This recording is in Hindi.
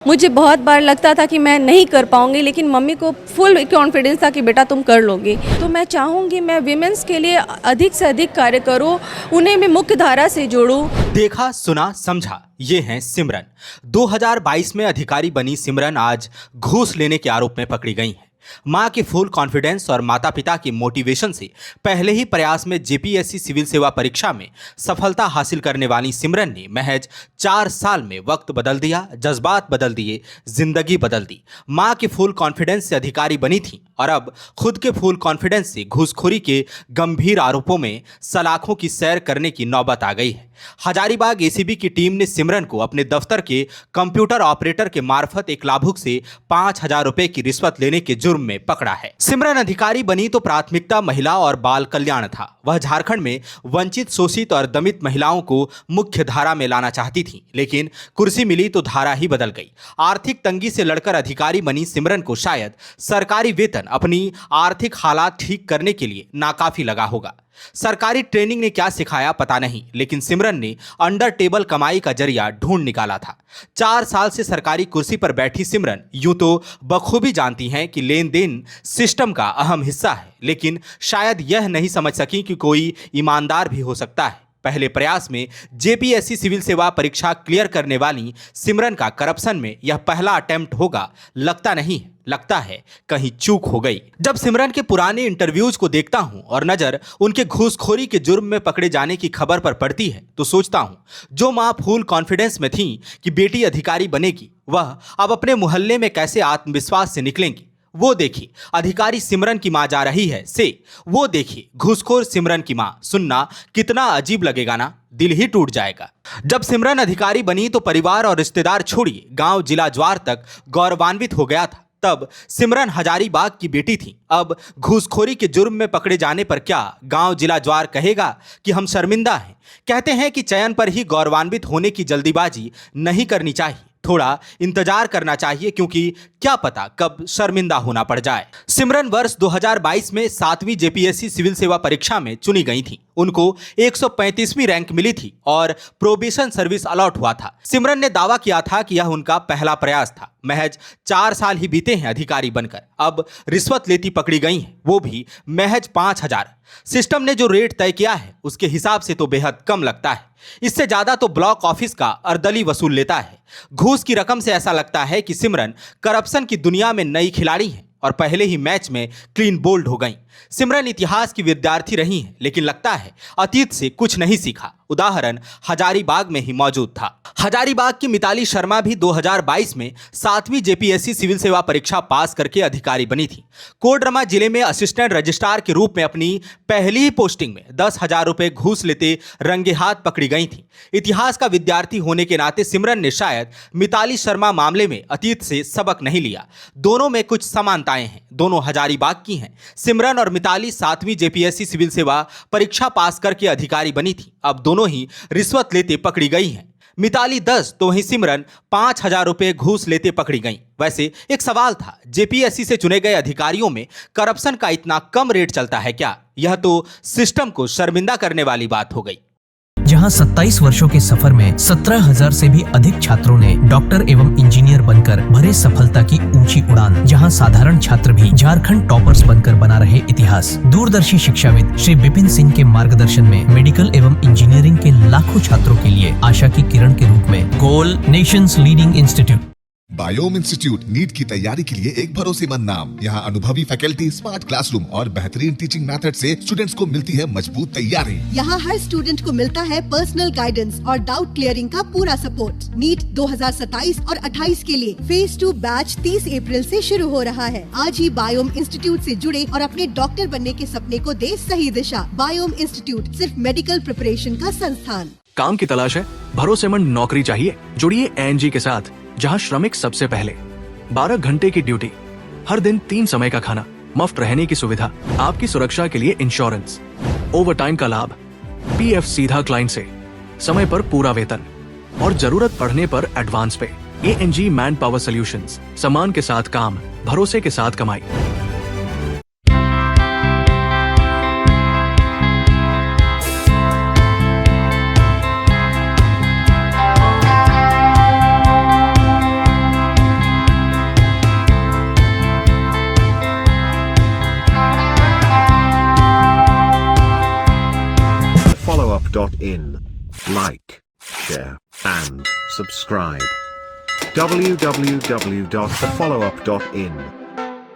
मुझे बहुत बार लगता था कि मैं नहीं कर पाऊंगी, लेकिन मम्मी को फुल कॉन्फिडेंस था कि बेटा तुम कर लोगी। तो मैं चाहूँगी मैं विमेंस के लिए अधिक से अधिक कार्य करूँ, उन्हें मैं मुख्य धारा से जोड़ूँ। देखा, सुना, समझा, ये हैं सिमरन। 2022 में अधिकारी बनी सिमरन आज घूस लेने के आरोप में पकड़ी गई हैं। मां के फुल कॉन्फिडेंस और माता पिता की मोटिवेशन से पहले ही प्रयास में जेपीएससी सिविल सेवा परीक्षा में सफलता हासिल करने वाली सिमरन ने महज 4 साल में वक्त बदल दिया, जज्बात बदल दिए, जिंदगी बदल दी। मां के फुल कॉन्फिडेंस से अधिकारी बनी थी और अब खुद के फुल कॉन्फिडेंस से घूसखोरी के गंभीर आरोपों में सलाखों की सैर करने की नौबत आ गई है। हजारीबाग एसीबी की टीम ने सिमरन को अपने दफ्तर के कंप्यूटर ऑपरेटर के मार्फत एक लाभुक से 5,000 रुपए की रिश्वत लेने के जुर्म में पकड़ा है। सिमरन अधिकारी बनी तो प्राथमिकता महिला और बाल कल्याण था। वह झारखंड में वंचित, शोषित और दमित महिलाओं को मुख्य धारा में लाना चाहती थी, लेकिन कुर्सी मिली तो धारा ही बदल गई। आर्थिक तंगी से लड़कर अधिकारी बनी सिमरन को शायद सरकारी वेतन अपनी आर्थिक हालात ठीक करने के लिए नाकाफी लगा होगा। सरकारी ट्रेनिंग ने क्या सिखाया पता नहीं, लेकिन सिमरन ने अंडर टेबल कमाई का जरिया ढूंढ निकाला था। 4 साल से सरकारी कुर्सी पर बैठी सिमरन यूं तो बखूबी जानती हैं कि लेन देन सिस्टम का अहम हिस्सा है, लेकिन शायद यह नहीं समझ सकी कि कोई ईमानदार भी हो सकता है। पहले प्रयास में जेपीएससी सिविल सेवा परीक्षा क्लियर करने वाली सिमरन का करप्शन में यह पहला अटेम्प्ट होगा, लगता नहीं है। लगता है कहीं चूक हो गई। जब सिमरन के पुराने इंटरव्यूज को देखता हूं और नजर उनके घूसखोरी के जुर्म में पकड़े जाने की खबर पर पड़ती है तो सोचता हूं, जो मां फुल कॉन्फिडेंस में थी कि बेटी अधिकारी बनेगी, वह अब अपने मोहल्ले में कैसे आत्मविश्वास से निकलेंगी। वो देखिए, अधिकारी सिमरन की मां जा रही है से वो देखिए घूसखोर सिमरन की मां। सुनना कितना अजीब लगेगा ना, दिल ही टूट जाएगा। जब सिमरन अधिकारी बनी तो परिवार और रिश्तेदार छोड़िए, गांव जिला ज्वार तक गौरवान्वित हो गया था। तब सिमरन हजारीबाग की बेटी थी। अब घूसखोरी के जुर्म में पकड़े जाने पर क्या गांव जिला ज्वार कहेगा कि हम शर्मिंदा हैं? कहते हैं कि चयन पर ही गौरवान्वित होने की जल्दीबाजी नहीं करनी चाहिए, थोड़ा इंतजार करना चाहिए, क्योंकि क्या पता कब शर्मिंदा होना पड़ जाए। सिमरन वर्ष 2022 में 7वीं जेपीएससी सिविल सेवा परीक्षा में चुनी गई थी। उनको 135वीं रैंक मिली थी और प्रोबेशन सर्विस अलॉट हुआ था। सिमरन ने दावा किया था कि यह उनका पहला प्रयास था। महज 4 साल ही बीते हैं अधिकारी बनकर, अब रिश्वत लेती पकड़ी गई हैं, वो भी महज 5,000। सिस्टम ने जो रेट तय किया है उसके हिसाब से तो बेहद कम लगता है। इससे ज्यादा तो ब्लॉक ऑफिस का अर्दली वसूल लेता है। घूस की रकम से ऐसा लगता है कि सिमरन करप्शन की दुनिया में नई खिलाड़ी हैं और पहले ही मैच में क्लीन बोल्ड हो गई। सिमरन इतिहास की विद्यार्थी रही हैं, लेकिन लगता है अतीत से कुछ नहीं सीखा। उदाहरण हजारीबाग में ही मौजूद था। हजारीबाग की मिताली शर्मा भी 2022 में 7वीं जेपीएससी सिविल सेवा परीक्षा पास करके अधिकारी बनी थी। कोडरमा जिले में असिस्टेंट रजिस्ट्रार के रूप में अपनी पहली ही पोस्टिंग में 10,000 रुपए घूस लेते रंगे हाथ पकड़ी गई थी। इतिहास का विद्यार्थी होने के नाते सिमरन ने शायद मिताली शर्मा मामले में अतीत से सबक नहीं लिया। दोनों में कुछ समानताएं हैं, दोनों हजारीबाग की हैं। सिमरन और मिताली 7वीं जेपीएससी सिविल सेवा परीक्षा पास करके अधिकारी बनी थी। अब दोनों ही रिश्वत लेते पकड़ी गई हैं। मिताली 10 तो वहीं सिमरन 5,000 रुपए घूस लेते पकड़ी गईं। वैसे एक सवाल था, जेपीएससी से चुने गए अधिकारियों में करप्शन का इतना कम रेट चलता है क्या? यह तो सिस्टम को शर्मिंदा करने वाली बात हो गई। जहां 27 वर्षों के सफर में 17,000 से भी अधिक छात्रों ने डॉक्टर एवं इंजीनियर बनकर भरे सफलता की ऊंची उड़ान, जहां साधारण छात्र भी झारखंड टॉपर्स बनकर बना रहे इतिहास। दूरदर्शी शिक्षाविद श्री विपिन सिंह के मार्गदर्शन में मेडिकल एवं इंजीनियरिंग के लाखों छात्रों के लिए आशा की किरण के रूप में goal nations leading institute. Biome institute NEET की तैयारी के लिए एक भरोसेमंद नाम। यहाँ अनुभवी फैकल्टी, स्मार्ट क्लासरूम और बेहतरीन टीचिंग मेथड से स्टूडेंट्स को मिलती है मजबूत तैयारी। यहाँ हर स्टूडेंट को मिलता है पर्सनल गाइडेंस और डाउट क्लियरिंग का पूरा सपोर्ट। नीट 2027 और 28 के लिए फेज 2 बैच 30 अप्रैल से शुरू हो रहा है। आज ही बायोम इंस्टीट्यूट से जुड़े और अपने डॉक्टर बनने के सपने को दे सही दिशा। बायोम इंस्टीट्यूट सिर्फ मेडिकल प्रिपरेशन का संस्थान। काम की तलाश है, भरोसेमंद नौकरी चाहिए? जुड़िए एएनजी के साथ, जहां श्रमिक सबसे पहले। 12 घंटे की ड्यूटी, हर दिन 3 समय का खाना, मुफ्त रहने की सुविधा, आपकी सुरक्षा के लिए इंश्योरेंस, ओवरटाइम का लाभ, पीएफ सीधा क्लाइंट से, समय पर पूरा वेतन और जरूरत पड़ने पर एडवांस पे। एएनजी मैन पावर सॉल्यूशंस, सम्मान के साथ काम, भरोसे के साथ कमाई। thefollowup.in. Like, share, and subscribe. www.thefollowup.in